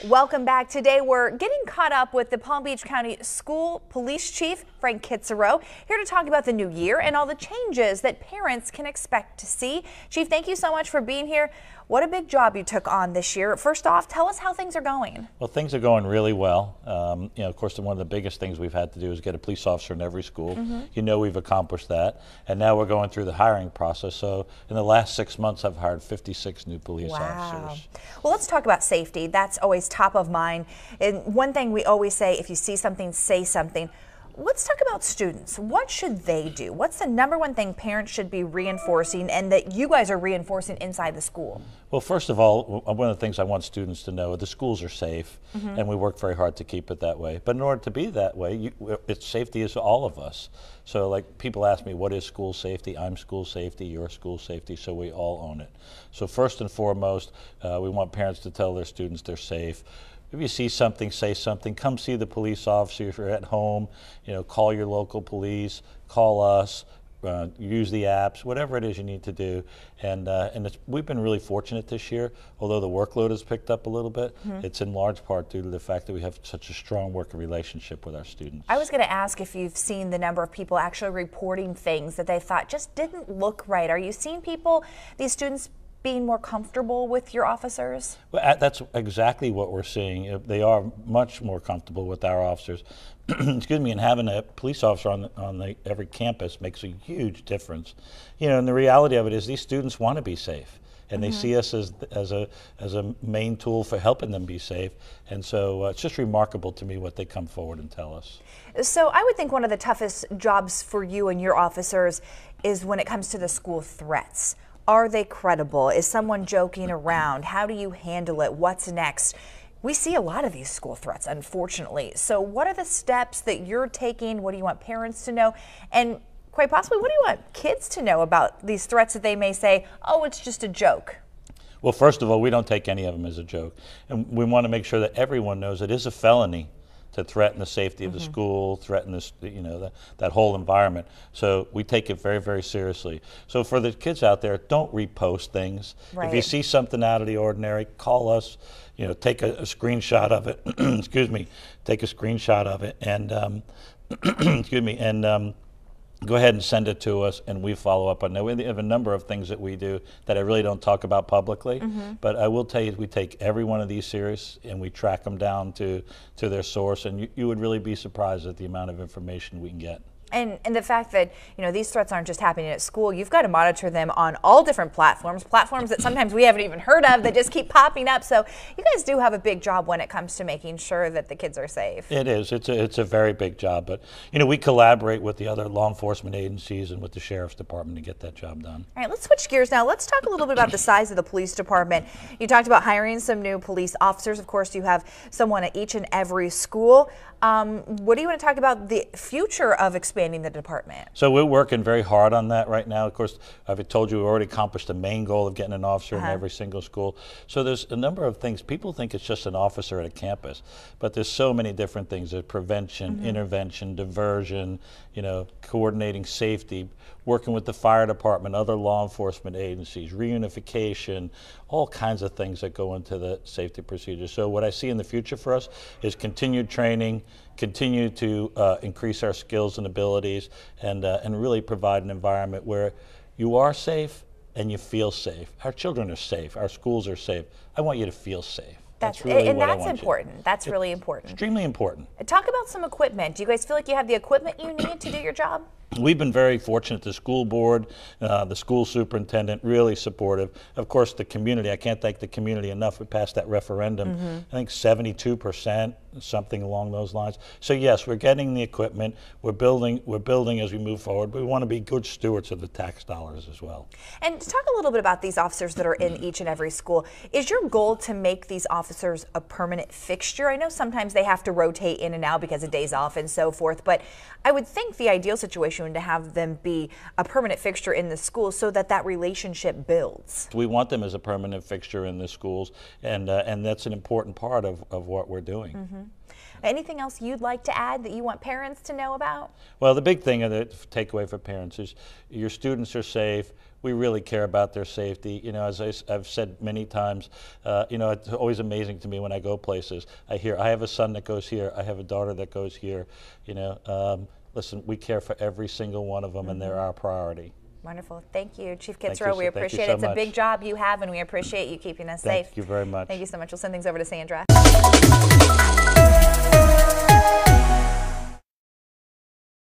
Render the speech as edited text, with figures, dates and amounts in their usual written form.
Welcome back. Today we're getting caught up with the Palm Beach County School Police Chief, Frank Kitzrow, here to talk about the new year and all the changes that parents can expect to see. Chief, thank you so much for being here. What a big job you took on this year. First off, tell us how things are going. Well, things are going really well. Of course, one of the biggest things we've had to do is get a police officer in every school. You know, we've accomplished that. And now we're going through the hiring process. So in the last 6 months, I've hired 56 new police officers. Well, let's talk about safety. That's always top of mind. And one thing we always say, if you see something, say something. Let's talk about students. What should they do? What's the number one thing parents should be reinforcing and that you guys are reinforcing inside the school? Well, first of all, one of the things I want students to know, the schools are safe, and we work very hard to keep it that way. But in order to be that way, safety is all of us. So like people ask me, what is school safety? I'm school safety, you're school safety, so we all own it. So first and foremost, we want parents to tell their students they're safe. If you see something, say something. Come see the police officer. If you're at home, call your local police, call us, use the apps, whatever it is you need to do. And we've been really fortunate this year, although the workload has picked up a little bit. It's in large part due to the fact that we have such a strong working relationship with our students. I was going to ask if you've seen the number of people actually reporting things that they thought just didn't look right. Are you seeing these students, being more comfortable with your officers? Well, that's exactly what we're seeing. They are much more comfortable with our officers. Excuse me, and having a police officer on every campus makes a huge difference. And the reality of it is these students want to be safe. And they see us as a main tool for helping them be safe. And so it's just remarkable to me what they come forward and tell us. So I would think one of the toughest jobs for you and your officers is when it comes to the school threats. Are they credible? Is someone joking around? How do you handle it? What's next? We see a lot of these school threats, unfortunately. So what are the steps that you're taking? What do you want parents to know? And quite possibly, what do you want kids to know about these threats that they may say, oh, it's just a joke? Well, first of all, we don't take any of them as a joke. And we want to make sure that everyone knows it is a felony to threaten the safety of the school, threaten this, that whole environment. So we take it very, very seriously. So for the kids out there, don't repost things. If you see something out of the ordinary, call us. Take a screenshot of it. Excuse me. Take a screenshot of it and excuse me, and go ahead and send it to us, and we follow up on it. We have a number of things that we do that I really don't talk about publicly, but I will tell you we take every one of these serious, and we track them down to their source, and you would really be surprised at the amount of information we can get. And the fact that, these threats aren't just happening at school, you've got to monitor them on all different platforms that sometimes we haven't even heard of that just keep popping up. So you guys do have a big job when it comes to making sure that the kids are safe. It is. It's a very big job. But, we collaborate with the other law enforcement agencies and with the Sheriff's Department to get that job done. All right, let's switch gears now. Let's talk a little bit about the size of the police department. You talked about hiring some new police officers. Of course, you have someone at each and every school. What do you want to talk about the future of expanding the department? So we're working very hard on that right now. Of course, I've told you we already accomplished the main goal of getting an officer in every single school. So there's a number of things. People think it's just an officer at a campus, but there's so many different things. There's prevention, intervention, diversion, coordinating safety, working with the fire department, other law enforcement agencies, reunification, all kinds of things that go into the safety procedures. So what I see in the future for us is continued training, continue to increase our skills and abilities, and really provide an environment where you are safe and you feel safe. Our children are safe. Our schools are safe. I want you to feel safe. That's really important. That's really important. Extremely important. Talk about some equipment. Do you guys feel like you have the equipment you need to do your job? We've been very fortunate. The school board, the school superintendent, really supportive. Of course, the community, I can't thank the community enough. We passed that referendum, I think 72%, something along those lines. So yes, we're getting the equipment. We're building as we move forward. But we want to be good stewards of the tax dollars as well. And talk a little bit about these officers that are in each and every school. Is your goal to make these officers a permanent fixture? I know sometimes they have to rotate in and out because of days off and so forth, but I would think the ideal situation would to have them be a permanent fixture in the school so that relationship builds. We want them as a permanent fixture in the schools, and that's an important part of what we're doing. Anything else you'd like to add that you want parents to know about? Well, the big thing of the takeaway for parents is your students are safe. We really care about their safety. You know, as I've said many times, you know, it's always amazing to me when I go places. I hear, I have a son that goes here, I have a daughter that goes here. You know, listen, we care for every single one of them, and they're our priority. Wonderful. Thank you, Chief Thank Kitzrow. you. We appreciate it. So It's a big much. job you have, and we appreciate you keeping us safe. Thank you very much. Thank you so much. We'll send things over to Sandra.